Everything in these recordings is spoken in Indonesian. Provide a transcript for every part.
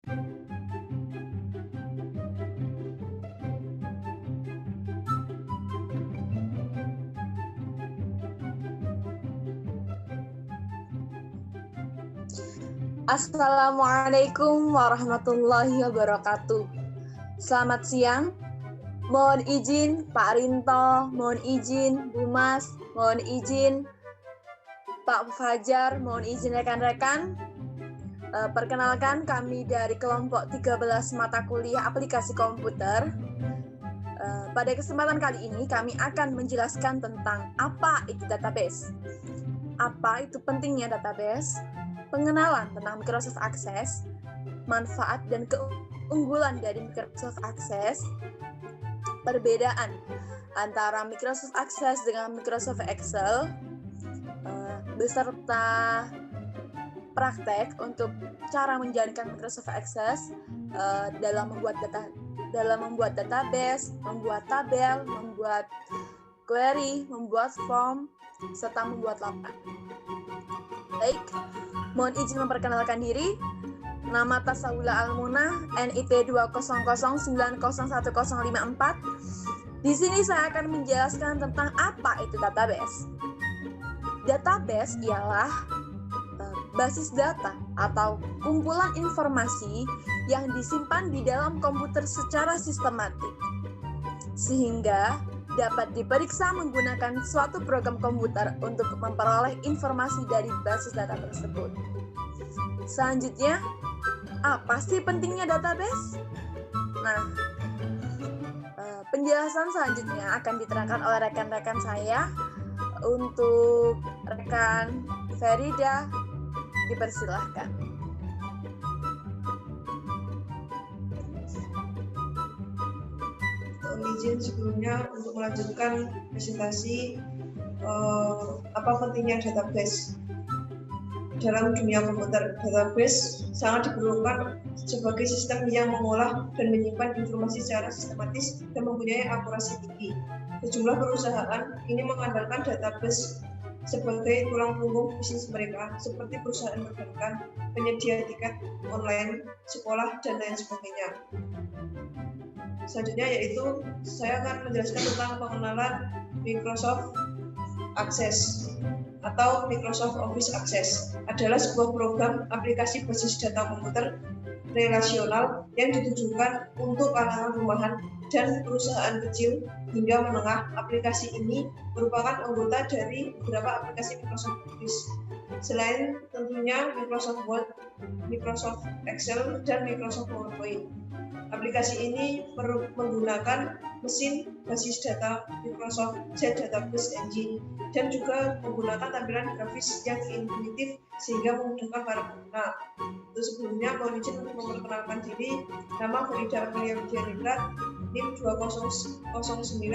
Assalamualaikum warahmatullahi wabarakatuh. Selamat siang. Mohon izin Pak Rinto, mohon izin Bu Mas, mohon izin Pak Fajar, mohon izin rekan-rekan. Perkenalkan kami dari kelompok 13 mata kuliah aplikasi komputer. Pada kesempatan kali ini kami akan menjelaskan tentang apa itu database. Apa itu pentingnya database? Pengenalan tentang Microsoft Access, manfaat dan keunggulan dari Microsoft Access, perbedaan antara Microsoft Access dengan Microsoft Excel, beserta praktek untuk cara menjalankan Microsoft Access dalam membuat database, membuat tabel, membuat query, membuat form, serta membuat laporan. Baik, mohon izin memperkenalkan diri. Nama Tasawula Almuna, NIP 200901054. Di sini saya akan menjelaskan tentang apa itu database. Database ialah basis data atau kumpulan informasi yang disimpan di dalam komputer secara sistematik, sehingga dapat diperiksa menggunakan suatu program komputer untuk memperoleh informasi dari basis data tersebut. Selanjutnya, apa sih pentingnya database? Nah, penjelasan selanjutnya akan diterangkan oleh rekan-rekan saya. Untuk rekan Ferida, dipersilahkan. Izin sebelumnya untuk melanjutkan presentasi apa pentingnya database dalam dunia komputer. Database sangat diperlukan sebagai sistem yang mengolah dan menyimpan informasi secara sistematis dan mempunyai akurasi tinggi. Sejumlah perusahaan ini mengandalkan database sebagai tulang punggung bisnis mereka, seperti perusahaan perbankan, penyedia tiket online, sekolah, dan lain sebagainya. Selanjutnya yaitu saya akan menjelaskan tentang pengenalan Microsoft Access atau Microsoft Office Access. Adalah sebuah program aplikasi basis data komputer relasional yang ditujukan untuk kalangan rumahan dan perusahaan kecil hingga menengah. Aplikasi ini merupakan anggota dari beberapa aplikasi Microsoft Office. Selain tentunya Microsoft Word, Microsoft Excel, dan Microsoft PowerPoint. Aplikasi ini menggunakan mesin basis data Microsoft Z Database Engine dan juga menggunakan tampilan grafis yang intuitif sehingga memudahkan para pengguna. Untuk sebelumnya, mohon izin untuk memperkenalkan diri. Nama Ferida Amelia Widianingrat, NIM 200901056.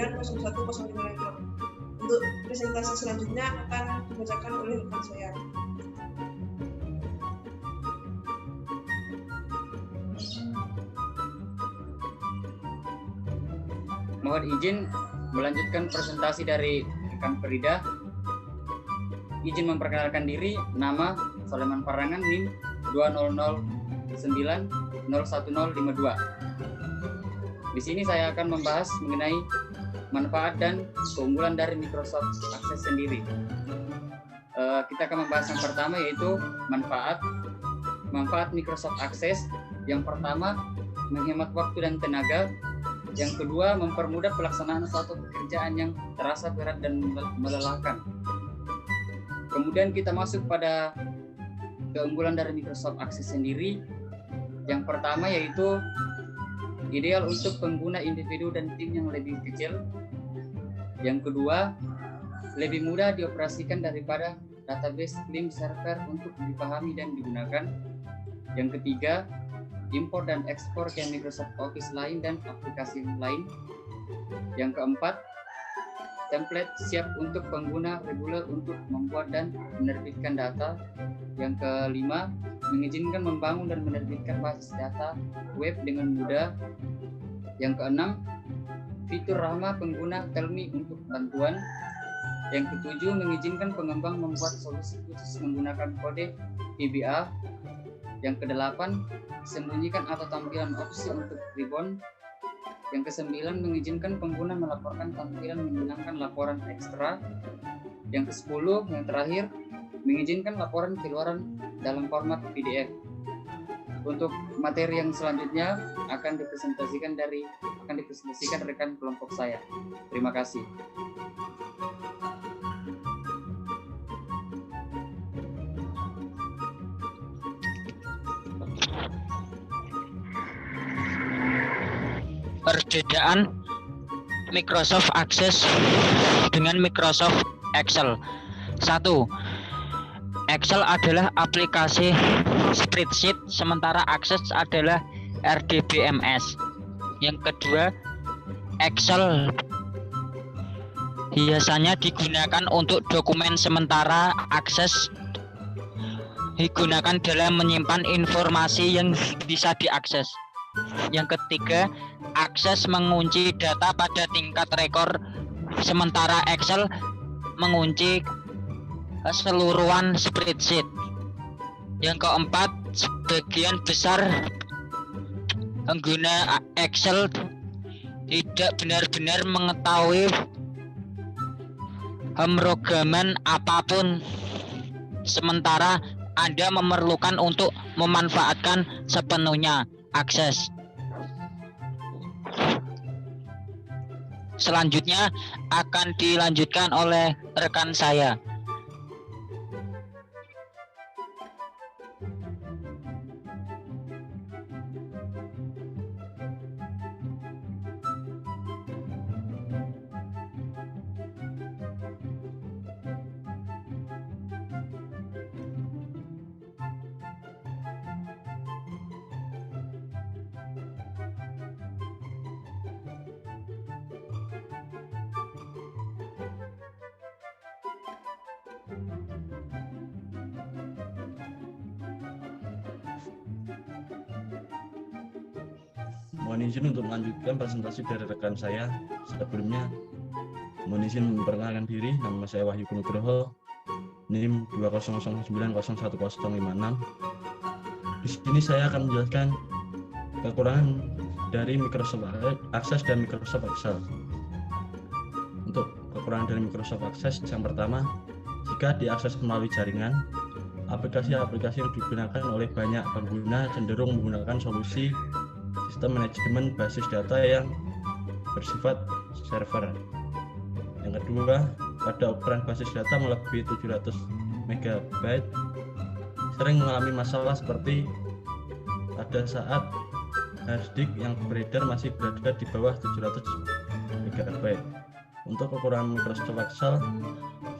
Untuk presentasi selanjutnya akan dibacakan oleh rekan saya. Mohon izin melanjutkan presentasi dari rekan Ferida. Izin memperkenalkan diri, nama Soleman Parangan, NIM 200901052. Di sini saya akan membahas mengenai manfaat dan keunggulan dari Microsoft Access sendiri. Kita akan membahas yang pertama, yaitu manfaat Microsoft Access. Yang pertama, menghemat waktu dan tenaga. Yang kedua, mempermudah pelaksanaan suatu pekerjaan yang terasa berat dan melelahkan. Kemudian kita masuk pada keunggulan dari Microsoft Access sendiri. Yang pertama yaitu ideal untuk pengguna individu dan tim yang lebih kecil. Yang kedua, lebih mudah dioperasikan daripada database klaim server untuk dipahami dan digunakan. Yang ketiga, impor dan ekspor ke Microsoft Office lain dan aplikasi lain. Yang keempat, template siap untuk pengguna reguler untuk membuat dan menerbitkan data. Yang kelima, mengizinkan membangun dan menerbitkan basis data web dengan mudah. Yang keenam, fitur ramah pengguna Tell-Me untuk bantuan. Yang ketujuh, mengizinkan pengembang membuat solusi khusus menggunakan kode VBA. Yang kedelapan, sembunyikan atau tampilan opsi untuk rebound. Yang kesembilan, mengizinkan pengguna melaporkan tampilan menghilangkan laporan ekstra. Yang ke-10, yang terakhir, mengizinkan laporan keluaran dalam format PDF. Untuk materi yang selanjutnya akan dipresentasikan rekan kelompok saya. Terima kasih. Perbedaan Microsoft Access dengan Microsoft Excel. 1. Excel adalah aplikasi spreadsheet, sementara Access adalah RDBMS. Yang kedua, Excel biasanya digunakan untuk dokumen, sementara Access digunakan dalam menyimpan informasi yang bisa diakses. Yang ketiga, Access mengunci data pada tingkat rekor, sementara Excel mengunci keseluruhan spreadsheet. Yang keempat, sebagian besar pengguna Excel tidak benar-benar mengetahui pemrograman apapun, sementara Anda memerlukan untuk memanfaatkan sepenuhnya Access. Selanjutnya akan dilanjutkan oleh rekan saya. Mohon izin untuk melanjutkan presentasi dari rekan saya. Sebelumnya, mohon izin memperkenalkan diri. Nama saya Wahyu Nugroho, NIM 200901056. Di sini saya akan menjelaskan kekurangan dari Microsoft Access dan Microsoft Excel. Untuk kekurangan dari Microsoft Access, yang pertama, jika diakses melalui jaringan, aplikasi-aplikasi yang digunakan oleh banyak pengguna cenderung menggunakan solusi sistem manajemen basis data yang bersifat server. Yang kedua, pada ukuran basis data melebihi 700 MB, sering mengalami masalah seperti pada saat harddisk yang beredar masih berada di bawah 700 MB. Untuk kekurangan Microsoft Excel,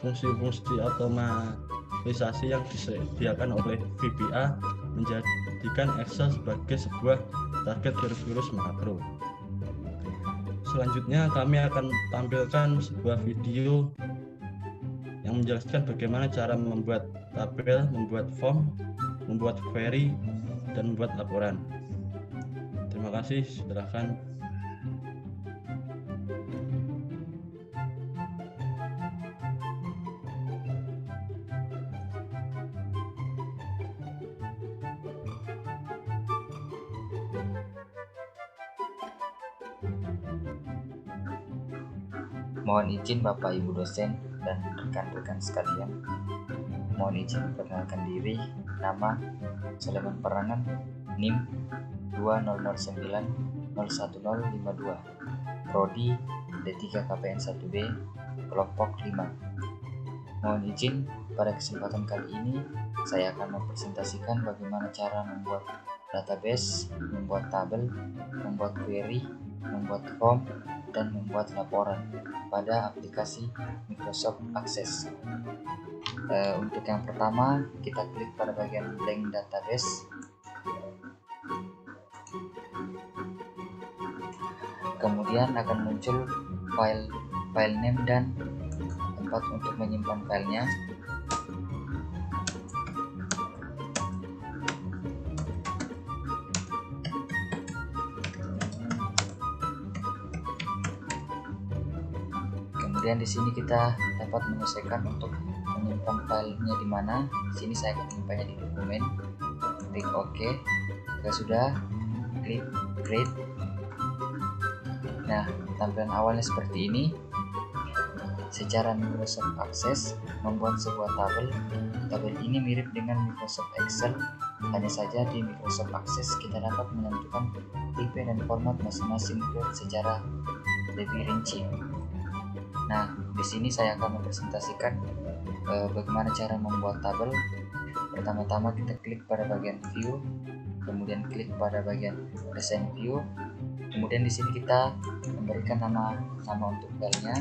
fungsi-fungsi otomatisasi yang disediakan oleh VBA menjadikan Excel sebagai sebuah target virus-virus makro. Selanjutnya kami akan tampilkan sebuah video yang menjelaskan bagaimana cara membuat tabel, membuat form, membuat query, dan membuat laporan. Terima kasih, silakan. Mohon izin Bapak Ibu dosen dan rekan-rekan sekalian. Mohon izin memperkenalkan diri. Nama Sulaiman Perangan, NIM 200901052, Prodi D3 KPN 1B, kelompok 5. Mohon izin, pada kesempatan kali ini saya akan mempresentasikan bagaimana cara membuat database, membuat tabel, membuat query, membuat form, dan membuat laporan pada aplikasi Microsoft Access. Untuk yang pertama, kita klik pada bagian blank database. Kemudian akan muncul file name dan tempat untuk menyimpan filenya. Kemudian di sini kita dapat menyesuaikan untuk menyimpan filenya di mana. Di sini saya akan menyimpannya di dokumen. klik OK. Jika sudah, klik create. Nah, tampilan awalnya seperti ini. Secara Microsoft Access membuat sebuah tabel. Tabel ini mirip dengan Microsoft Excel, hanya saja di Microsoft Access kita dapat menentukan tipe dan format masing-masing field secara lebih rinci. Nah, di sini saya akan mempresentasikan bagaimana cara membuat tabel. Pertama-tama kita klik pada bagian view, kemudian klik pada bagian design view, kemudian di sini kita memberikan nama untuk filenya.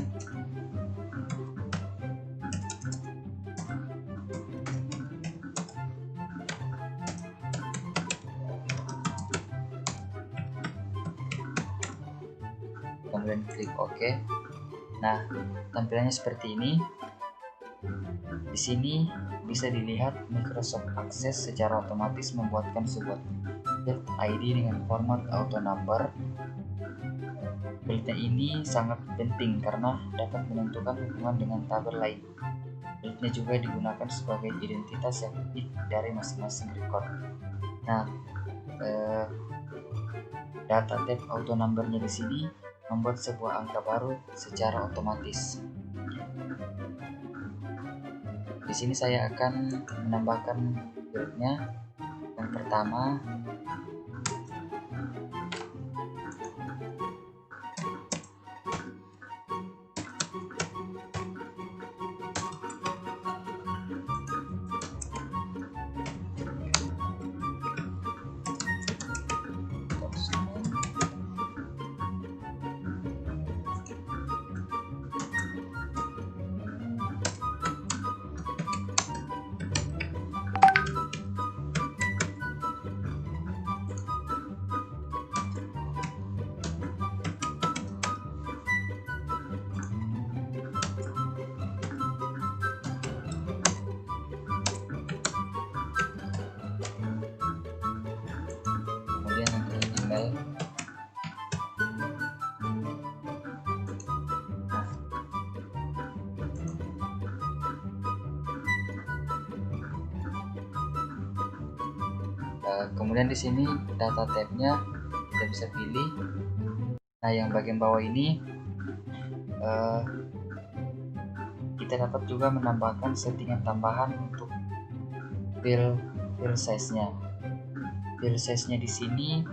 Kemudian klik OK. Nah, tampilannya seperti ini. Di sini bisa dilihat Microsoft Access secara otomatis membuatkan sebuah field ID dengan format auto number. Fieldnya ini sangat penting karena dapat menentukan hubungan dengan tabel lain. Fieldnya juga digunakan sebagai identitas yang unik dari masing-masing record. Nah, data tab auto numbernya di sini membuat sebuah angka baru secara otomatis. Di sini saya akan menambahkan fieldnya. Yang pertama, kemudian nanti email. Kemudian di sini data tabnya kita bisa pilih. Nah, yang bagian bawah ini kita dapat juga menambahkan settingan tambahan untuk field size-nya. Field size-nya di sini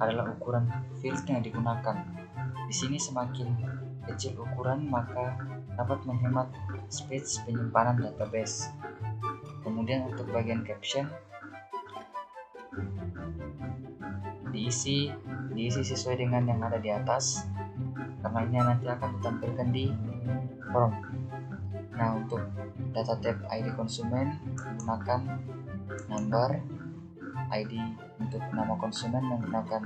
adalah ukuran field yang digunakan. Di sini semakin kecil ukuran maka dapat menghemat space penyimpanan database. Kemudian untuk bagian caption diisi sesuai dengan yang ada di atas, karena ini nanti akan ditampilkan di form. Nah, untuk data tab ID konsumen menggunakan number, ID untuk nama konsumen menggunakan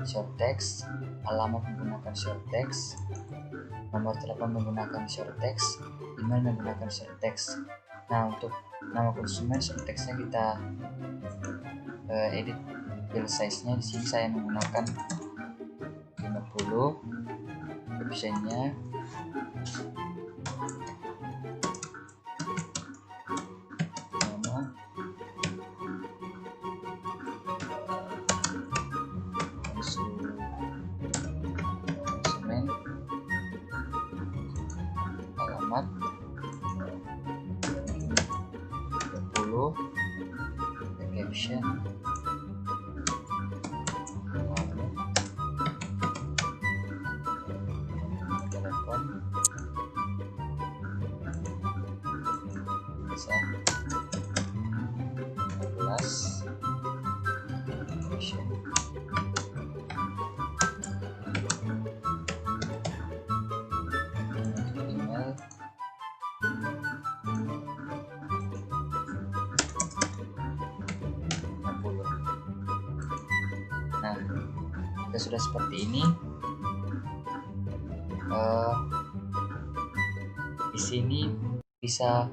short text, alamat menggunakan short text, nomor telepon menggunakan short text, email menggunakan short text. Nah, untuk nama konsumen short textnya kita edit field size-nya. Di sini saya menggunakan 50, caption-nya nama, konsumen, alamat 20, caption telepon bisa 15, caption email 60. Nah, jika sudah seperti ini, di sini bisa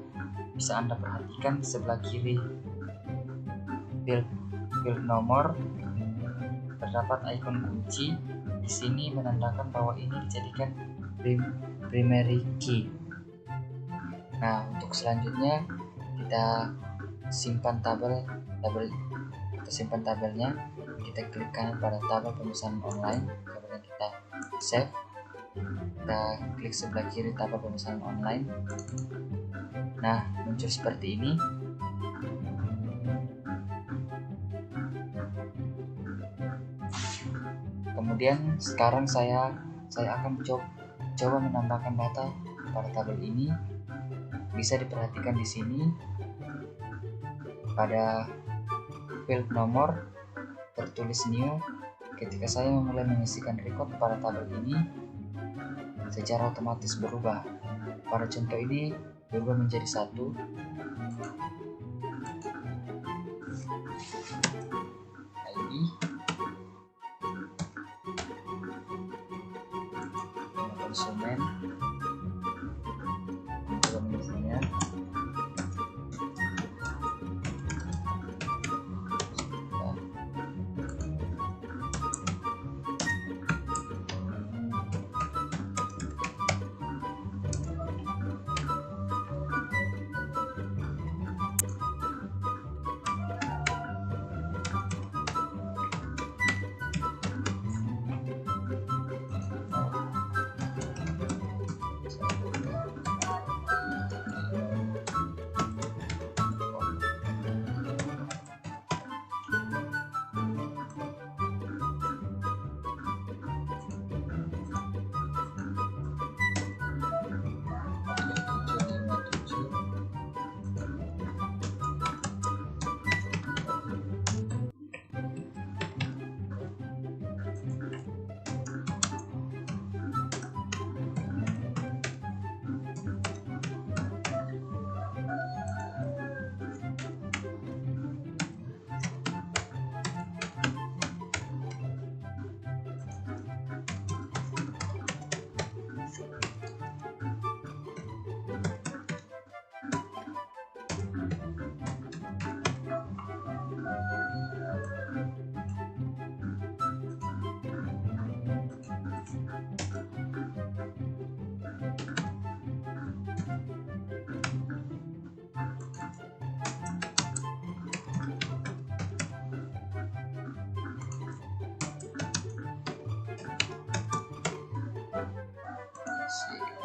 Anda perhatikan sebelah kiri field nomor terdapat ikon kunci. Di sini menandakan bahwa ini dijadikan primary key. Nah, untuk selanjutnya kita simpan tabel simpan tabelnya, kita klik kanan pada tabel pemesanan online, kemudian kita save. Kita klik sebelah kiri tabel pemesanan online. Nah, muncul seperti ini. Kemudian sekarang saya akan coba menambahkan data pada tabel ini. Bisa diperhatikan di sini pada field nomor tertulis new. Ketika saya memulai mengisikan record pada tabel ini, secara otomatis berubah. Pada contoh ini berubah menjadi 1. ID konsumen, coba mengisinya.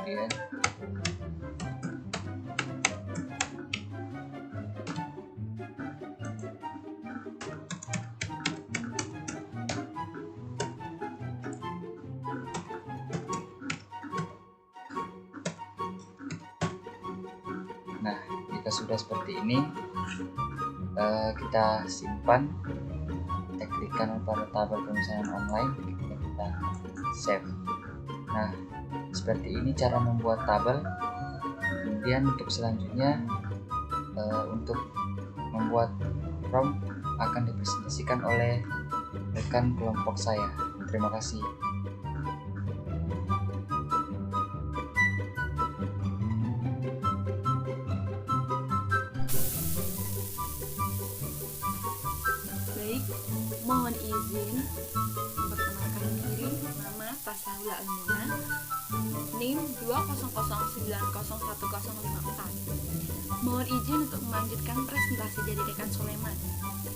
Kemudian nah, jika sudah seperti ini, kita simpan, kita klik kanan pada tabel pemesanan online, kita save. Nah, seperti ini cara membuat tabel. Kemudian untuk selanjutnya, untuk membuat form akan dipresentasikan oleh rekan kelompok saya. Terima kasih. Baik, mohon izin memperkenalkan diri. Nama Tasahula Almuna, NIM 200901054. Mohon izin untuk melanjutkan presentasi dari rekan Soleman.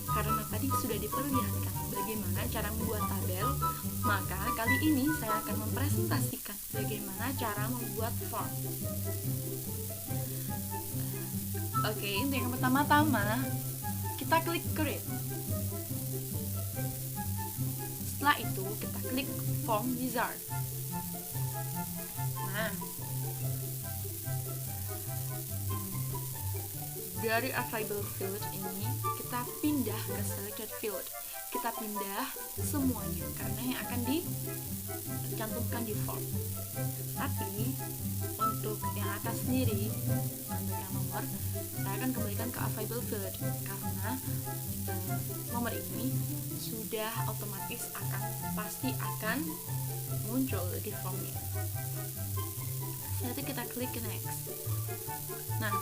Karena tadi sudah diperlihatkan bagaimana cara membuat tabel, maka kali ini saya akan mempresentasikan bagaimana cara membuat form. Oke, untuk yang pertama-tama kita klik create. Setelah itu kita klik form wizard. Nah, dari available field ini kita pindah ke selected field. Kita pindah semuanya karena yang akan dicantumkan di form. Tapi untuk yang atas sendiri, untuk yang nomor, saya akan kembalikan ke available field karena nomor ini sudah otomatis pasti akan muncul di formnya. Nanti kita klik next. Nah,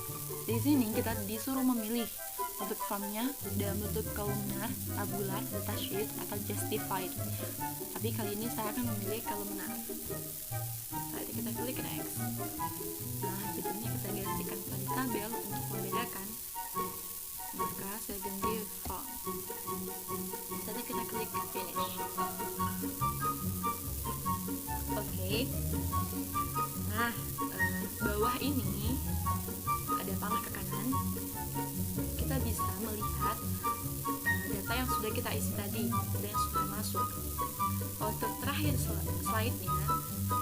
di sini kita disuruh memilih untuk formnya dalam bentuk kolomnar, tabular, datasheet, atau justified. Tapi kali ini saya akan memilih kolomnar. Nanti kita klik next. Nah, jadinya kita gantikan tadi tabel untuk membedakan maka saya ganti font. Setelah kita klik finish. Oke. Nah, bawah ini ada panah ke kanan. Kita bisa melihat data yang sudah kita isi tadi, dan yang sudah masuk. Untuk terakhir slide-nya,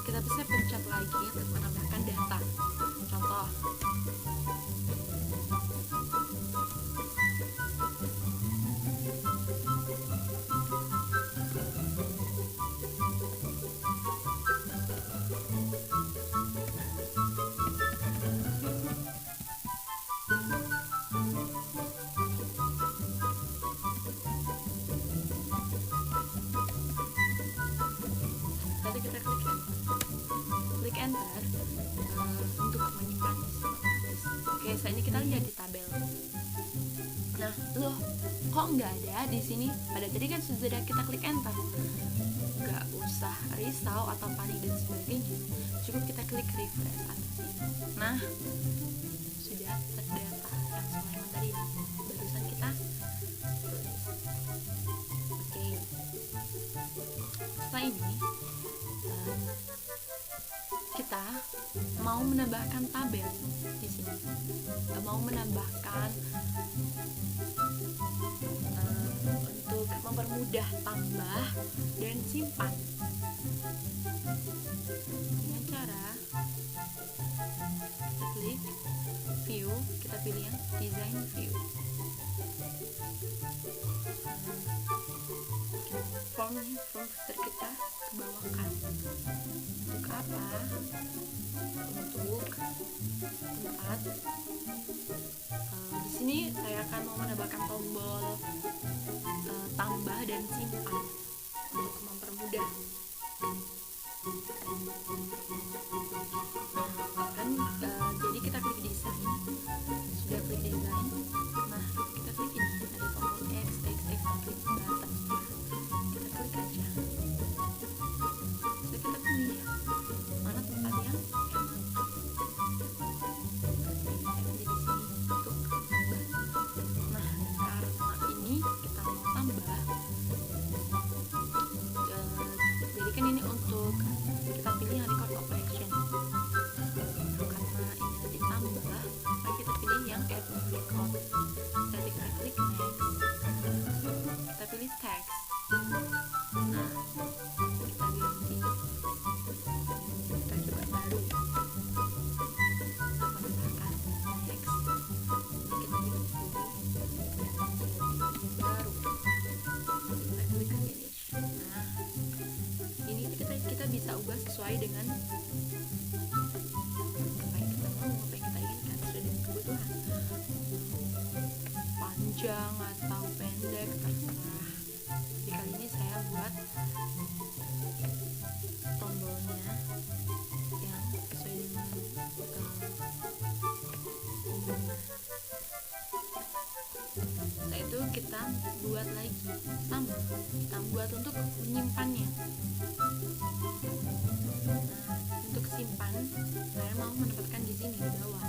kita bisa pencet lagi untuk menambahkan data. Contoh, tadi kita klik enter untuk menyimpan. Oke, saat ini kita lihat di tabel. Nah, loh, kok nggak ada di sini? Pada tadi kan sudah kita klik enter. Nggak usah risau atau panik dan sebagainya. Cukup kita klik refresh atas ini. Nah, sudah terdata yang semua tadi ya, barusan kita tulis. Oke. Setelah ini kita mau menambahkan tabel di sini, mau menambahkan untuk mempermudah tambah dan simpan dengan cara kita klik view, kita pilih yang design view. Form footer kita ke bawah kan. Untuk apa? Untuk tempat. Di sini saya akan mau menambahkan tombol tambah dan simpan untuk mempermudah. Jadi kita klik design. Sudah klik design. Nah, kita klik ini ada tombol X, klik button. Kita klik aja. Jadi kita pilih mana tempat yang enak. Di sini untuk tambah. Nah, karena ini kita mau tambah. Jadi kan ini untuk kita pilih yang record operation. Karena ini tadi tambah, maka kita pilih yang add record. Tadi kita klik next. Kita pilih text. Nah, kita ganti. Kita coba baru. Menambahkan next. Kita ganti baru. Kita klik finish. Nah, ini kita bisa ubah sesuai dengan apa yang kita mau, apa yang kita inginkan sesuai dengan kebutuhan. Panjang atau pendek terserah. Jadi kali ini saya buat tombolnya yang sesuai dengan umumnya. Setelah itu kita buat lagi sama, kita buat untuk menyimpannya. Nah, untuk simpan saya mau menempatkan di sini di bawah.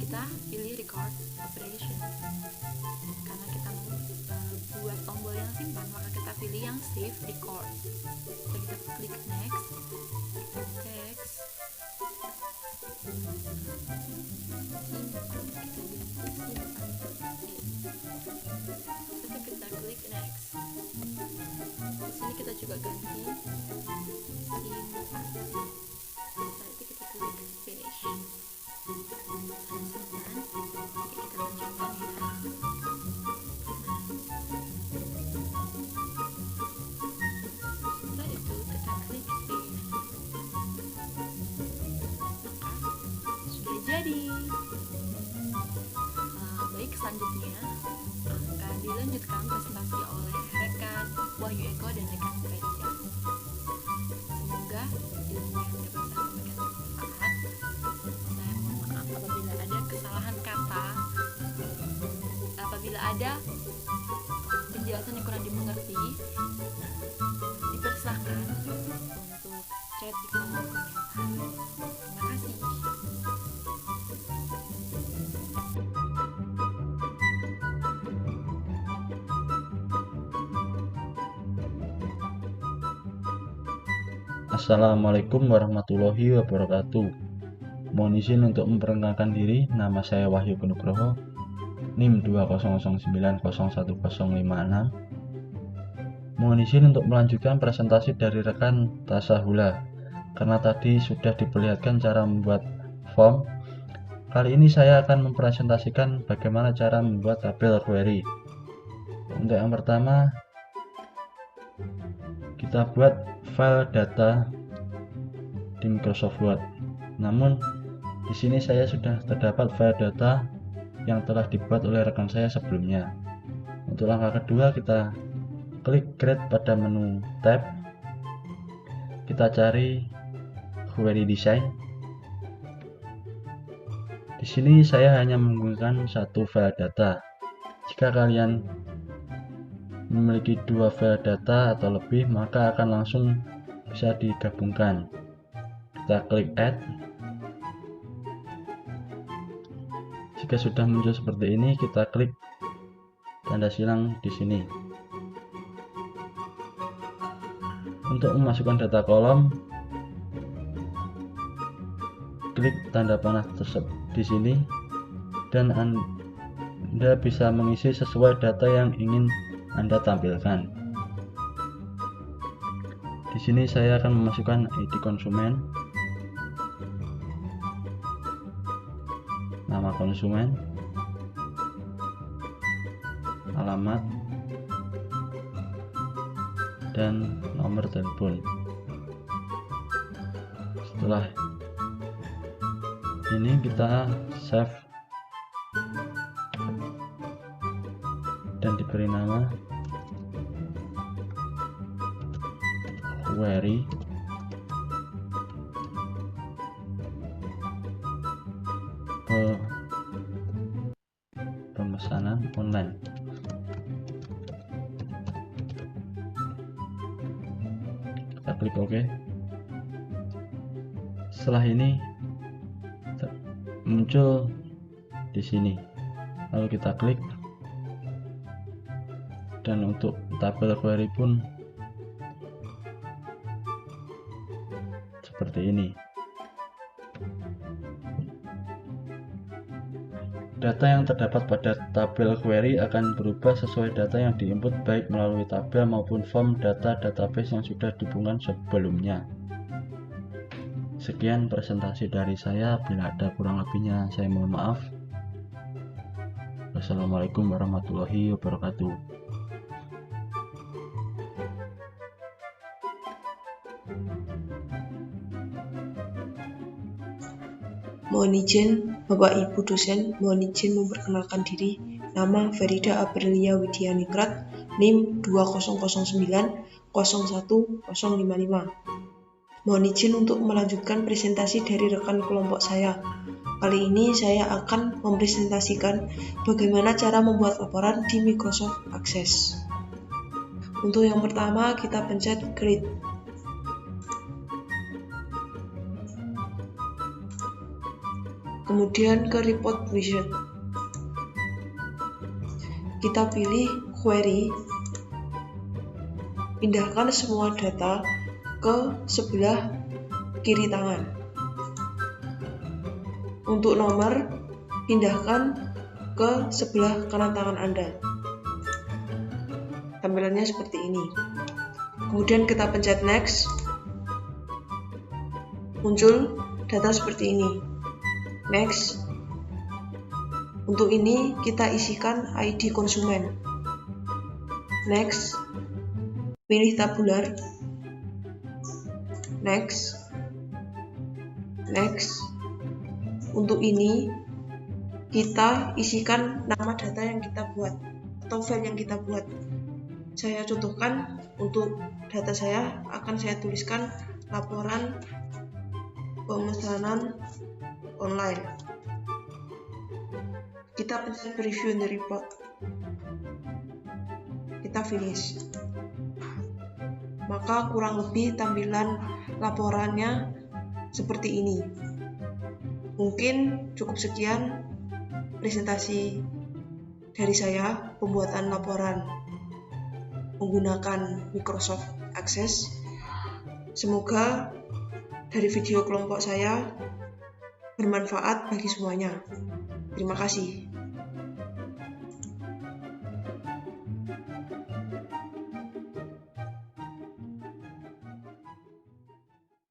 Kita pilih record operation. Karena kita mau buat tombol yang simpan, maka kita pilih yang save record. Jadi kita klik next, text, simpan, kita kita klik next. Di sini kita juga ganti simpan. Nanti kita klik finish. Simpan. Oke, kita lanjutkan ya. Setelah itu kita klik save. Maka sudah jadi. Baik, selanjutnya akan dilanjutkan presentasi oleh rekan Wahyu Eko dan rekan Fredia. Semoga ilmu yang dapat saya sampaikan bermanfaat. Saya mohon maaf apabila ada kesalahan kata, apabila ada penjelasan yang kurang dimengerti, dipersilakan untuk chat di kolom komentar. Terima kasih. Assalamualaikum warahmatullahi wabarakatuh. Mohon izin untuk memperkenalkan diri. Nama saya Wahyu Nugroho, NIM 20090101056. Mohon izin untuk melanjutkan presentasi dari rekan Tasahula. Karena tadi sudah diperlihatkan cara membuat form, kali ini saya akan mempresentasikan bagaimana cara membuat tabel query. Untuk yang pertama, kita buat file data di Microsoft Word. Namun di sini saya sudah terdapat file data yang telah dibuat oleh rekan saya sebelumnya. Untuk langkah kedua, kita klik create pada menu tab. Kita cari query design. Di sini saya hanya menggunakan satu file data. Jika kalian memiliki dua file data atau lebih, maka akan langsung bisa digabungkan. Kita klik add. Jika sudah muncul seperti ini, kita klik tanda silang di sini. Untuk memasukkan data kolom, klik tanda panah tersebut di sini, dan Anda bisa mengisi sesuai data yang ingin Anda tampilkan. Di sini saya akan memasukkan ID konsumen, nama konsumen, alamat, dan nomor telepon. Setelah ini kita save dan diberi nama query pemesanan online. Kita klik OK. Setelah ini muncul di sini, lalu kita klik, dan untuk tabel query pun seperti ini. Data yang terdapat pada tabel query akan berubah sesuai data yang diinput, baik melalui tabel maupun form data database yang sudah dihubungkan sebelumnya. Sekian presentasi dari saya. Bila ada kurang lebihnya, saya mohon maaf. Wassalamualaikum warahmatullahi wabarakatuh. Mohon izin, Bapak Ibu dosen, mohon izin memperkenalkan diri. Nama Ferida Aprilia Widianingrat, NIM 20090101055. Mohon izin untuk melanjutkan presentasi dari rekan kelompok saya. Kali ini saya akan mempresentasikan bagaimana cara membuat laporan di Microsoft Access. Untuk yang pertama, kita pencet create. Kemudian ke report wizard. Kita pilih query. Pindahkan semua data ke sebelah kiri tangan. Untuk nomor, pindahkan ke sebelah kanan tangan Anda. Tampilannya seperti ini. Kemudian kita pencet next. Muncul data seperti ini. Next. Untuk ini kita isikan ID konsumen. Next. Pilih tabular. Next. Next. Untuk ini kita isikan nama data yang kita buat atau file yang kita buat. Saya contohkan, untuk data saya akan saya tuliskan laporan pemesanan online. Kita pencet preview the report. Kita finish. Maka kurang lebih tampilan laporannya seperti ini. Mungkin cukup sekian presentasi dari saya, pembuatan laporan menggunakan Microsoft Access. Semoga dari video kelompok saya bermanfaat bagi semuanya. Terima kasih.